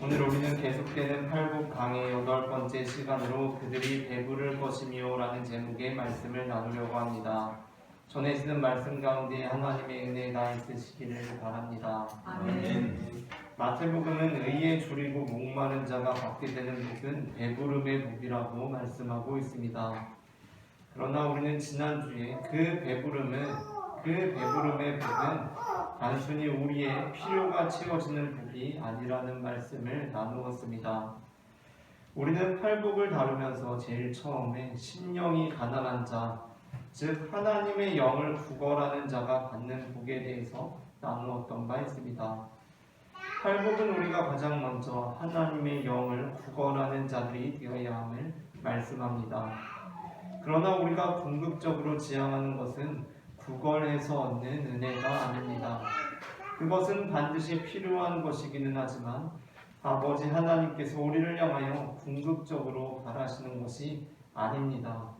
오늘 우리는 계속되는 팔복 강의 8번째 시간으로 그들이 배부를 것이며 라는 제목의 말씀을 나누려고 합니다. 전해지는 말씀 가운데 하나님의 은혜가 있으시기를 바랍니다. 아멘. 마태복음은 의에 줄이고 목마른 자가 받게 되는 복은 배부름의 복이라고 말씀하고 있습니다. 그러나 우리는 지난주에 그 배부름의 복은 단순히 우리의 필요가 채워지는 복이 아니라는 말씀을 나누었습니다. 우리는 팔복을 다루면서 제일 처음에 심령이 가난한 자, 즉 하나님의 영을 구걸하는 자가 받는 복에 대해서 나누었던 바 있습니다. 팔복은 우리가 가장 먼저 하나님의 영을 구걸하는 자들이 되어야 함을 말씀합니다. 그러나 우리가 궁극적으로 지향하는 것은 구걸해서 얻는 은혜가 아닙니다. 그것은 반드시 필요한 것이기는 하지만 아버지 하나님께서 우리를 향하여 궁극적으로 바라시는 것이 아닙니다.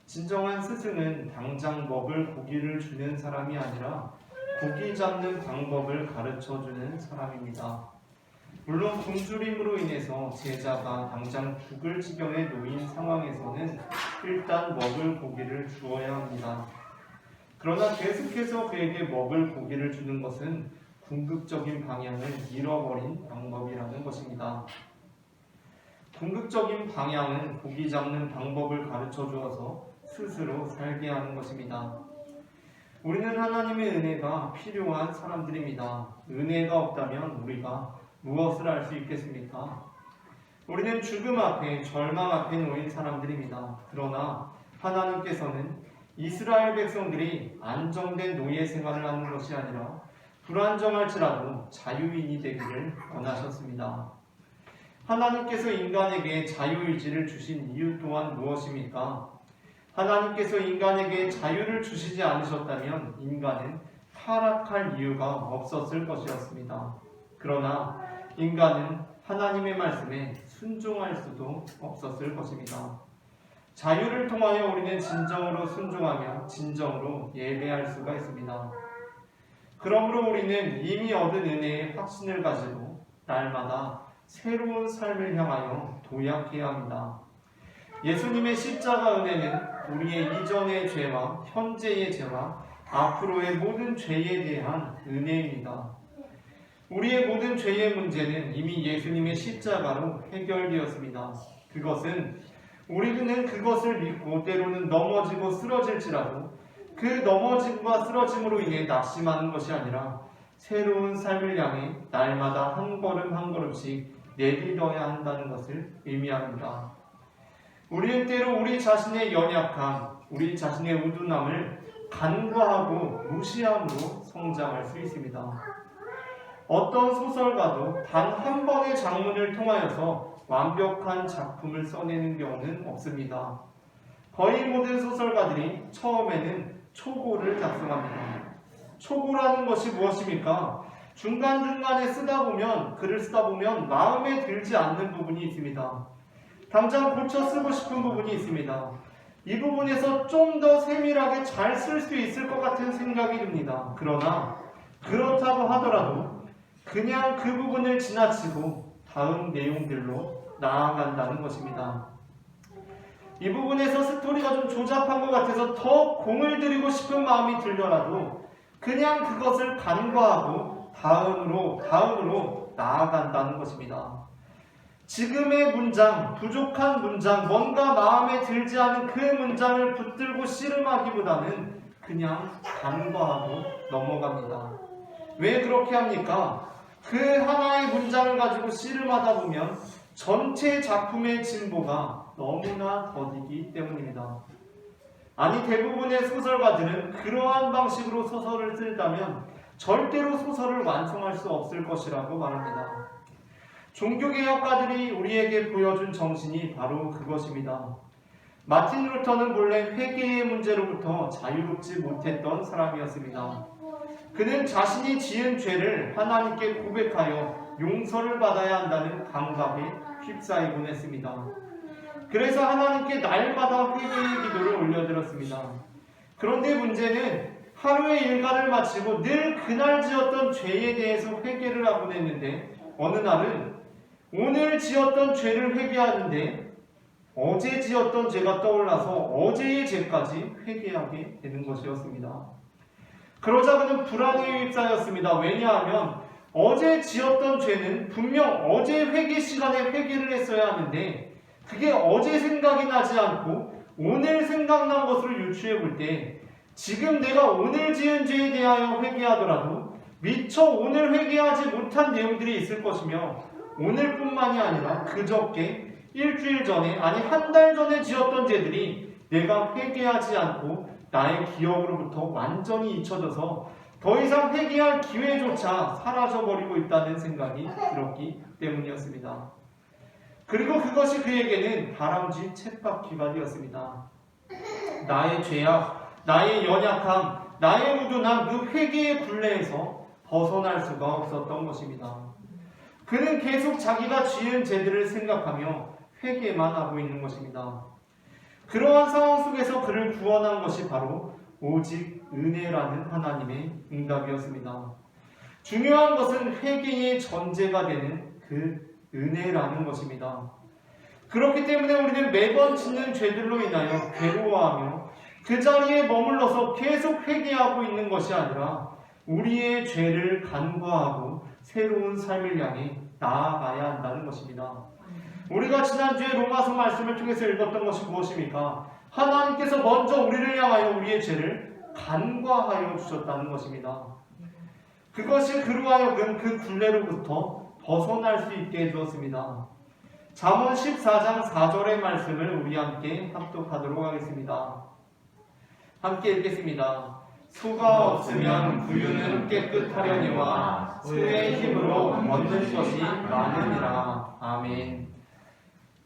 진정한 스승은 당장 먹을 고기를 주는 사람이 아니라 고기 잡는 방법을 가르쳐주는 사람입니다. 물론 굶주림으로 인해서 제자가 당장 죽을 지경에 놓인 상황에서는 일단 먹을 고기를 주어야 합니다. 그러나 계속해서 그에게 먹을 고기를 주는 것은 궁극적인 방향을 잃어버린 방법이라는 것입니다. 궁극적인 방향은 고기 잡는 방법을 가르쳐 주어서 스스로 살게 하는 것입니다. 우리는 하나님의 은혜가 필요한 사람들입니다. 은혜가 없다면 우리가 무엇을 할 수 있겠습니까? 우리는 죽음 앞에, 절망 앞에 놓인 사람들입니다. 그러나 하나님께서는 이스라엘 백성들이 안정된 노예 생활을 하는 것이 아니라 불안정할지라도 자유인이 되기를 원하셨습니다. 하나님께서 인간에게 자유의지를 주신 이유 또한 무엇입니까? 하나님께서 인간에게 자유를 주시지 않으셨다면 인간은 타락할 이유가 없었을 것이었습니다. 그러나 인간은 하나님의 말씀에 순종할 수도 없었을 것입니다. 자유를 통하여 우리는 진정으로 순종하며 진정으로 예배할 수가 있습니다. 그러므로 우리는 이미 얻은 은혜의 확신을 가지고 날마다 새로운 삶을 향하여 도약해야 합니다. 예수님의 십자가 은혜는 우리의 이전의 죄와 현재의 죄와 앞으로의 모든 죄에 대한 은혜입니다. 우리의 모든 죄의 문제는 이미 예수님의 십자가로 해결되었습니다. 그것은 우리는 그것을 믿고 때로는 넘어지고 쓰러질지라도 그 넘어짐과 쓰러짐으로 인해 낙심하는 것이 아니라 새로운 삶을 향해 날마다 한 걸음 한 걸음씩 내딛어야 한다는 것을 의미합니다. 우리는 때로 우리 자신의 연약함, 우리 자신의 우둔함을 간과하고 무시함으로 성장할 수 있습니다. 어떤 소설가도 단 한 번의 장문을 통하여서 완벽한 작품을 써내는 경우는 없습니다. 거의 모든 소설가들이 처음에는 초고를 작성합니다. 초고라는 것이 무엇입니까? 중간중간에 글을 쓰다 보면 마음에 들지 않는 부분이 있습니다. 당장 고쳐 쓰고 싶은 부분이 있습니다. 이 부분에서 좀 더 세밀하게 잘 쓸 수 있을 것 같은 생각이 듭니다. 그러나 그렇다고 하더라도 그냥 그 부분을 지나치고 다음 내용들로 나아간다는 것입니다. 이 부분에서 스토리가 좀 조잡한 것 같아서 더 공을 들이고 싶은 마음이 들더라도 그냥 그것을 간과하고 다음으로 나아간다는 것입니다. 지금의 문장, 부족한 문장, 뭔가 마음에 들지 않은 그 문장을 붙들고 씨름하기보다는 그냥 간과하고 넘어갑니다. 왜 그렇게 합니까? 그 하나의 문장을 가지고 씨름하다 보면 전체 작품의 진보가 너무나 더디기 때문입니다. 아니, 대부분의 소설가들은 그러한 방식으로 소설을 쓴다면 절대로 소설을 완성할 수 없을 것이라고 말합니다. 종교개혁가들이 우리에게 보여준 정신이 바로 그것입니다. 마틴 루터는 본래 회개의 문제로부터 자유롭지 못했던 사람이었습니다. 그는 자신이 지은 죄를 하나님께 고백하여 용서를 받아야 한다는 감각에 휩싸이곤 했습니다. 그래서 하나님께 날마다 회개의 기도를 올려드렸습니다. 그런데 문제는 하루의 일과를 마치고 늘 그날 지었던 죄에 대해서 회개를 하곤 했는데 어느 날은 오늘 지었던 죄를 회개하는데 어제 지었던 죄가 떠올라서 어제의 죄까지 회개하게 되는 것이었습니다. 그러자 그는 불안에 휩싸였습니다. 왜냐하면 어제 지었던 죄는 분명 어제 회개 시간에 회개를 했어야 하는데 그게 어제 생각이 나지 않고 오늘 생각난 것으로 유추해 볼 때 지금 내가 오늘 지은 죄에 대하여 회개하더라도 미처 오늘 회개하지 못한 내용들이 있을 것이며 오늘뿐만이 아니라 그저께 일주일 전에 아니 한 달 전에 지었던 죄들이 내가 회개하지 않고 나의 기억으로부터 완전히 잊혀져서 더 이상 회개할 기회조차 사라져버리고 있다는 생각이 들었기 때문이었습니다. 그리고 그것이 그에게는 다람쥐 쳇바퀴가 되었습니다. 나의 죄악, 나의 연약함, 나의 우둔함, 그 회개의 굴레에서 벗어날 수가 없었던 것입니다. 그는 계속 자기가 지은 죄들을 생각하며 회개만 하고 있는 것입니다. 그러한 상황 속에서 그를 구원한 것이 바로 오직 은혜라는 하나님의 응답이었습니다. 중요한 것은 회개의 전제가 되는 그 은혜라는 것입니다. 그렇기 때문에 우리는 매번 짓는 죄들로 인하여 괴로워하며 그 자리에 머물러서 계속 회개하고 있는 것이 아니라 우리의 죄를 간과하고 새로운 삶을 향해 나아가야 한다는 것입니다. 우리가 지난주에 로마서 말씀을 통해서 읽었던 것이 무엇입니까? 하나님께서 먼저 우리를 향하여 우리의 죄를 간과하여 주셨다는 것입니다. 그것이 그로 하여금 그 굴레로부터 벗어날 수 있게 해주었습니다. 잠언 14장 4절의 말씀을 우리 함께 합독하도록 하겠습니다. 함께 읽겠습니다. 수가 없으면 구유는 깨끗하려니와 수의 힘으로 얻는 것이 많으니라. 아멘.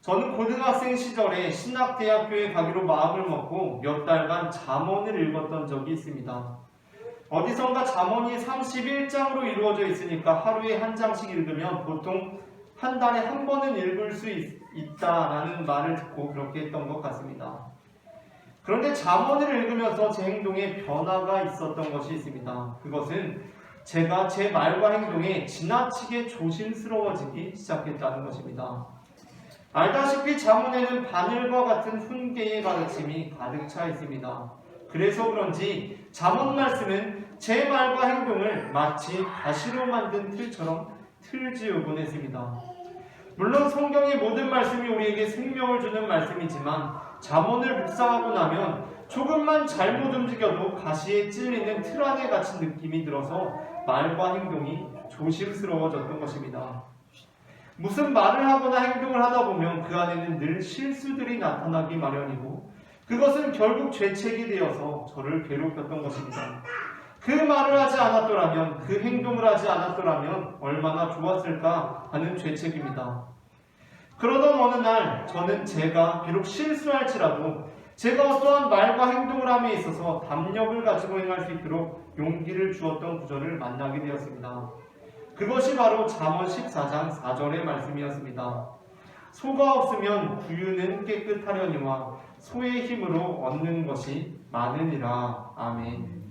저는 고등학생 시절에 신학대학교에 가기로 마음을 먹고 몇 달간 잠언을 읽었던 적이 있습니다. 어디선가 잠언이 31장으로 이루어져 있으니까 하루에 한 장씩 읽으면 보통 한 달에 한 번은 읽을 수 있다라는 말을 듣고 그렇게 했던 것 같습니다. 그런데 잠언을 읽으면서 제 행동에 변화가 있었던 것이 있습니다. 그것은 제가 제 말과 행동에 지나치게 조심스러워지기 시작했다는 것입니다. 알다시피 잠언에는 바늘과 같은 훈계의 가르침이 가득 차 있습니다. 그래서 그런지 잠언 말씀은 제 말과 행동을 마치 가시로 만든 틀처럼 틀지우곤 했습니다. 물론 성경의 모든 말씀이 우리에게 생명을 주는 말씀이지만 잠언을 묵상하고 나면 조금만 잘못 움직여도 가시에 찔리는 틀 안에 갇힌 느낌이 들어서 말과 행동이 조심스러워졌던 것입니다. 무슨 말을 하거나 행동을 하다 보면 그 안에는 늘 실수들이 나타나기 마련이고 그것은 결국 죄책이 되어서 저를 괴롭혔던 것입니다. 그 말을 하지 않았더라면, 그 행동을 하지 않았더라면 얼마나 좋았을까 하는 죄책입니다. 그러던 어느 날 저는 제가 비록 실수할지라도 제가 어떠한 말과 행동을 함에 있어서 담력을 가지고 행할 수 있도록 용기를 주었던 구절을 만나게 되었습니다. 그것이 바로 잠언 14장 4절의 말씀이었습니다. 소가 없으면 구유는 깨끗하려니와 소의 힘으로 얻는 것이 많으니라. 아멘.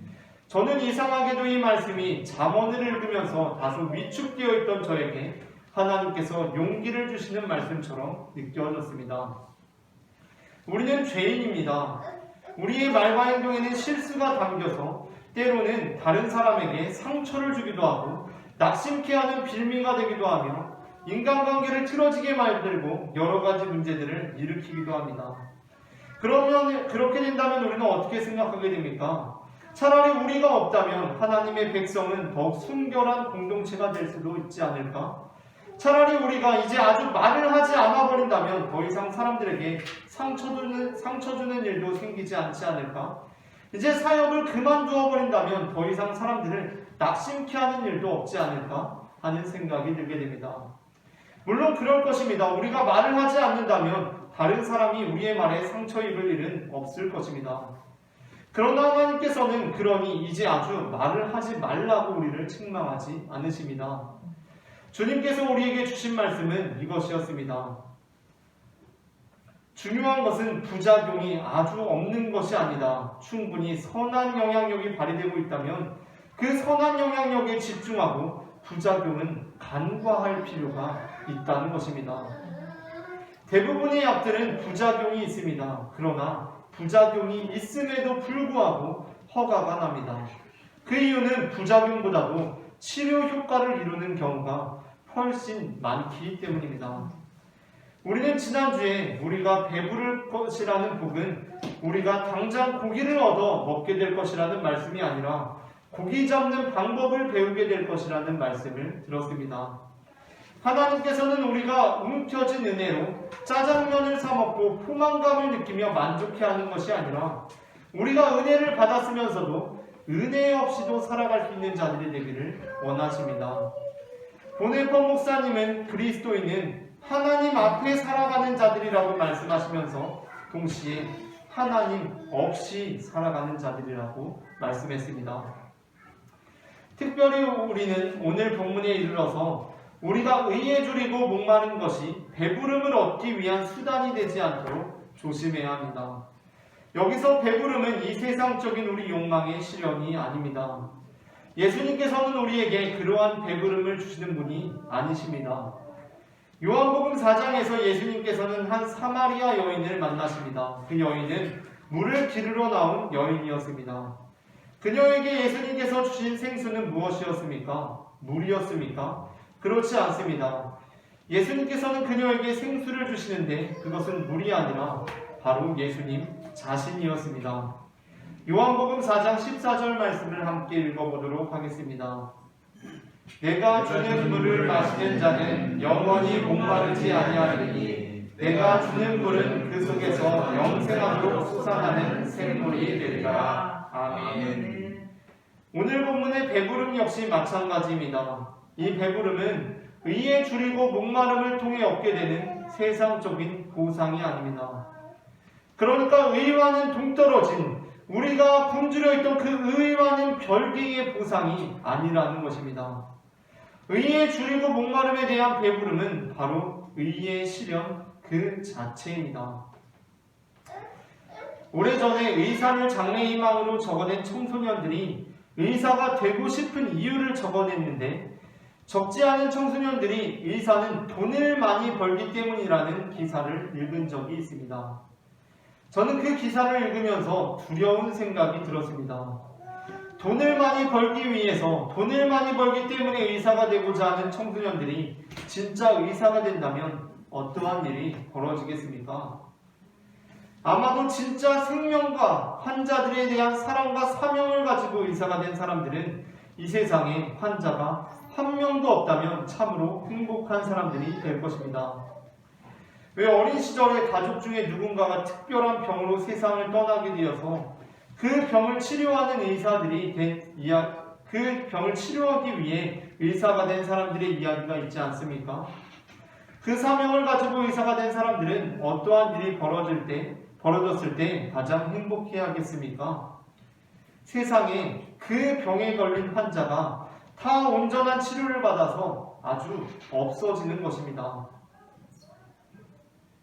저는 이상하게도 이 말씀이 잠언을 읽으면서 다소 위축되어 있던 저에게 하나님께서 용기를 주시는 말씀처럼 느껴졌습니다. 우리는 죄인입니다. 우리의 말과 행동에는 실수가 담겨서 때로는 다른 사람에게 상처를 주기도 하고 낙심케 하는 빌미가 되기도 하며 인간관계를 틀어지게 만들고 여러 가지 문제들을 일으키기도 합니다. 그러면 그렇게 된다면 우리는 어떻게 생각하게 됩니까? 차라리 우리가 없다면 하나님의 백성은 더욱 순결한 공동체가 될 수도 있지 않을까? 차라리 우리가 이제 아주 말을 하지 않아 버린다면 더 이상 사람들에게 상처 주는 일도 생기지 않지 않을까? 이제 사역을 그만두어 버린다면 더 이상 사람들을 낙심케 하는 일도 없지 않을까 하는 생각이 들게 됩니다. 물론 그럴 것입니다. 우리가 말을 하지 않는다면 다른 사람이 우리의 말에 상처 입을 일은 없을 것입니다. 그러나 하나님께서는 그러니 이제 아주 말을 하지 말라고 우리를 책망하지 않으십니다. 주님께서 우리에게 주신 말씀은 이것이었습니다. 중요한 것은 부작용이 아주 없는 것이 아니다. 충분히 선한 영향력이 발휘되고 있다면 그 선한 영향력에 집중하고 부작용은 간과할 필요가 있다는 것입니다. 대부분의 약들은 부작용이 있습니다. 그러나 부작용이 있음에도 불구하고 허가가 납니다. 그 이유는 부작용보다도 치료 효과를 이루는 경우가 훨씬 많기 때문입니다. 우리는 지난주에 우리가 배부를 것이라는 복은 우리가 당장 고기를 얻어 먹게 될 것이라는 말씀이 아니라 고기 잡는 방법을 배우게 될 것이라는 말씀을 들었습니다. 하나님께서는 우리가 움켜진 은혜로 짜장면을 사 먹고 포만감을 느끼며 만족해하는 것이 아니라 우리가 은혜를 받았으면서도 은혜 없이도 살아갈 수 있는 자들이 되기를 원하십니다. 보네퍼 목사님은 그리스도인은 하나님 앞에 살아가는 자들이라고 말씀하시면서 동시에 하나님 없이 살아가는 자들이라고 말씀했습니다. 특별히 우리는 오늘 본문에 이르러서 우리가 의에 줄이고 목마른 것이 배부름을 얻기 위한 수단이 되지 않도록 조심해야 합니다. 여기서 배부름은 이 세상적인 우리 욕망의 실현이 아닙니다. 예수님께서는 우리에게 그러한 배부름을 주시는 분이 아니십니다. 요한복음 4장에서 예수님께서는 한 사마리아 여인을 만나십니다. 그 여인은 물을 기르러 나온 여인이었습니다. 그녀에게 예수님께서 주신 생수는 무엇이었습니까? 물이었습니까? 그렇지 않습니다. 예수님께서는 그녀에게 생수를 주시는데 그것은 물이 아니라 바로 예수님 자신이었습니다. 요한복음 4장 14절 말씀을 함께 읽어보도록 하겠습니다. 내가 주는 물을 마시는 자는 영원히 목마르지 아니하리니 내가 주는 물은 그 속에서 영생하도록 솟아나는 생물이 되리라. 아멘. 오늘 본문의 배부름 역시 마찬가지입니다. 이 배부름은 의에 줄이고 목마름을 통해 얻게 되는 세상적인 보상이 아닙니다. 그러니까 의와는 동떨어진 우리가 굶주려 있던 그 의와는 별개의 보상이 아니라는 것입니다. 의에 줄이고 목마름에 대한 배부름은 바로 의의 실현 그 자체입니다. 오래전에 의사를 장래희망으로 적어낸 청소년들이 의사가 되고 싶은 이유를 적어냈는데 적지 않은 청소년들이 의사는 돈을 많이 벌기 때문이라는 기사를 읽은 적이 있습니다. 저는 그 기사를 읽으면서 두려운 생각이 들었습니다. 돈을 많이 벌기 위해서, 돈을 많이 벌기 때문에 의사가 되고자 하는 청소년들이 진짜 의사가 된다면 어떠한 일이 벌어지겠습니까? 아마도 진짜 생명과 환자들에 대한 사랑과 사명을 가지고 의사가 된 사람들은 이 세상에 환자가 한 명도 없다면 참으로 행복한 사람들이 될 것입니다. 왜 어린 시절에 가족 중에 누군가가 특별한 병으로 세상을 떠나게 되어서 그 병을 치료하는 의사들이 그 병을 치료하기 위해 의사가 된 사람들의 이야기가 있지 않습니까? 그 사명을 가지고 의사가 된 사람들은 어떠한 일이 벌어졌을 때 가장 행복해하겠습니까? 세상에 그 병에 걸린 환자가 다 온전한 치료를 받아서 아주 없어지는 것입니다.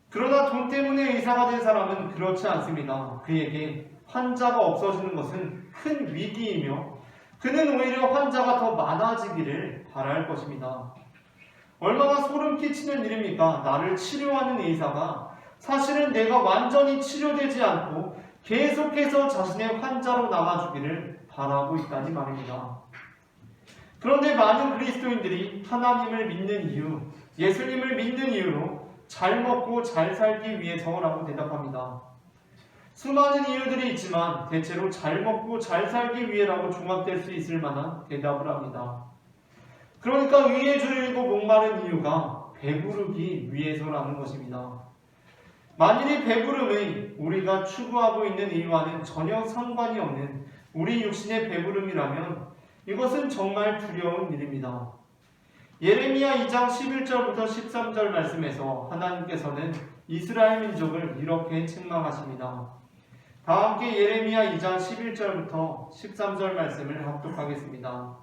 그러나 돈 때문에 의사가 된 사람은 그렇지 않습니다. 그에게 환자가 없어지는 것은 큰 위기이며 그는 오히려 환자가 더 많아지기를 바랄 것입니다. 얼마나 소름 끼치는 일입니까? 나를 치료하는 의사가 사실은 내가 완전히 치료되지 않고 계속해서 자신의 환자로 남아주기를 바라고 있다니 말입니다. 그런데 많은 그리스도인들이 하나님을 믿는 이유, 예수님을 믿는 이유로 잘 먹고 잘 살기 위해서라고 대답합니다. 수많은 이유들이 있지만 대체로 잘 먹고 잘 살기 위해라고 종합될 수 있을 만한 대답을 합니다. 그러니까 의에 줄이고 목마른 이유가 배부르기 위해서라는 것입니다. 만일이 배부름이 우리가 추구하고 있는 이유와는 전혀 상관이 없는 우리 육신의 배부름이라면 이것은 정말 두려운 일입니다. 예레미야 2장 11절부터 13절 말씀에서 하나님께서는 이스라엘 민족을 이렇게 책망하십니다. 다 함께 예레미야 2장 11절부터 13절 말씀을 합독하겠습니다.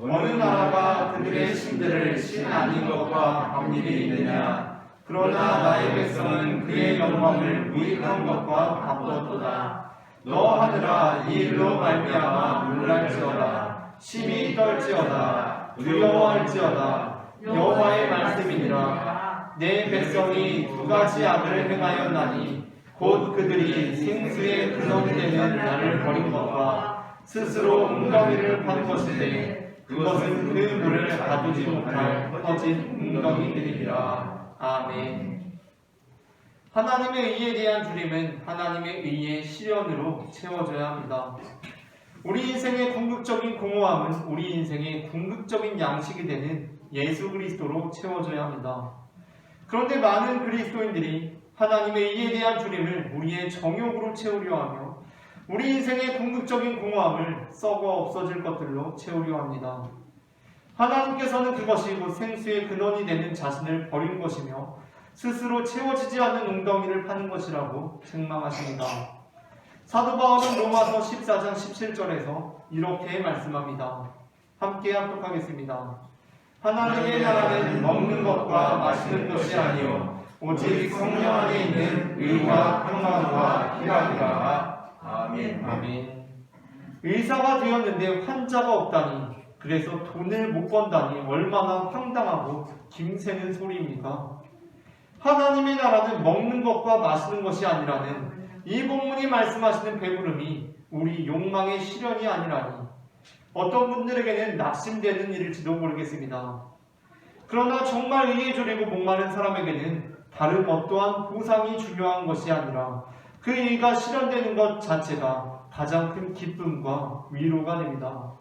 어느 나라가 그들의 신들을 신 아닌 것과 반일이 있느냐? 그러나 나의 백성은 그의 영광을 무익한 것과 바꾸었도다. 너 하늘아 이 일로 말미암아 놀랄지어다. 심히 떨지어다. 두려워할지어다. 여호와의 말씀이니라. 내 백성이 두 가지 악을 행하였나니 곧 그들이 생수의 근원이 되는 나를 버린 것과 스스로 웅덩이를 판 것인데 그것은 그 물을 가두지 못할 터진 웅덩이들이니라. 아멘. 하나님의 의에 대한 주림은 하나님의 의의 실현으로 채워져야 합니다. 우리 인생의 궁극적인 공허함은 우리 인생의 궁극적인 양식이 되는 예수 그리스도로 채워져야 합니다. 그런데 많은 그리스도인들이 하나님의 의에 대한 주림을 우리의 정욕으로 채우려 하며 우리 인생의 궁극적인 공허함을 썩어 없어질 것들로 채우려 합니다. 하나님께서는 그것이 곧 생수의 근원이 되는 자신을 버린 것이며 스스로 채워지지 않는 웅덩이를 파는 것이라고 책망하십니다. 사도 바울은 로마서 14장 17절에서 이렇게 말씀합니다. 함께 합독하겠습니다. 하나님의 나라는 먹는 것과 마시는 것이 아니요 오직 성령 안에 있는 의와 평안과 희락이라. 아멘. 아멘. 의사가 되었는데 환자가 없다니, 그래서 돈을 못 번다니 얼마나 황당하고 김새는 소리입니까? 하나님의 나라는 먹는 것과 마시는 것이 아니라는 이 본문이 말씀하시는 배부름이 우리 욕망의 실현이 아니라니 어떤 분들에게는 낙심되는 일일지도 모르겠습니다. 그러나 정말 의에 졸이고 목마른 사람에게는 다른 어떠한 보상이 중요한 것이 아니라 그 의가 실현되는 것 자체가 가장 큰 기쁨과 위로가 됩니다.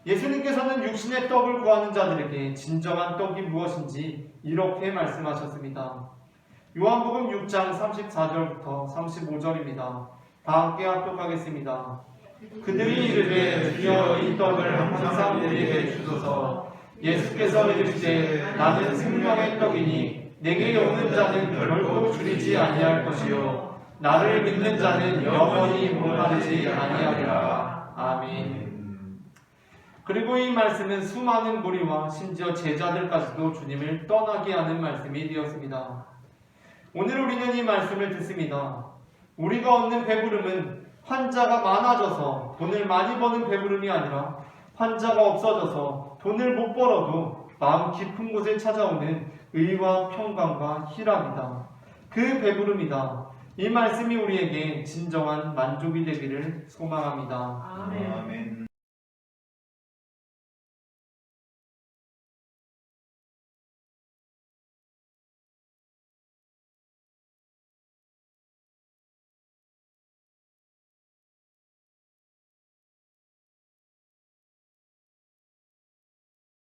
예수님께서는 육신의 떡을 구하는 자들에게 진정한 떡이 무엇인지 이렇게 말씀하셨습니다. 요한복음 6장 34절부터 35절입니다. 다 함께 합독하겠습니다. 그들이 이르되 주여 이 떡을 항상 우리에게 주소서. 예수께서 이르시되 나는 생명의 떡이니 내게 오는 자는 결코 줄이지 아니할 것이요 나를 믿는 자는 영원히 목마르지 아니하리라. 아멘. 그리고 이 말씀은 수많은 무리와 심지어 제자들까지도 주님을 떠나게 하는 말씀이 되었습니다. 오늘 우리는 이 말씀을 듣습니다. 우리가 얻는 배부름은 환자가 많아져서 돈을 많이 버는 배부름이 아니라 환자가 없어져서 돈을 못 벌어도 마음 깊은 곳에 찾아오는 의와 평강과 희락이다. 그 배부름이다. 이 말씀이 우리에게 진정한 만족이 되기를 소망합니다. 아멘.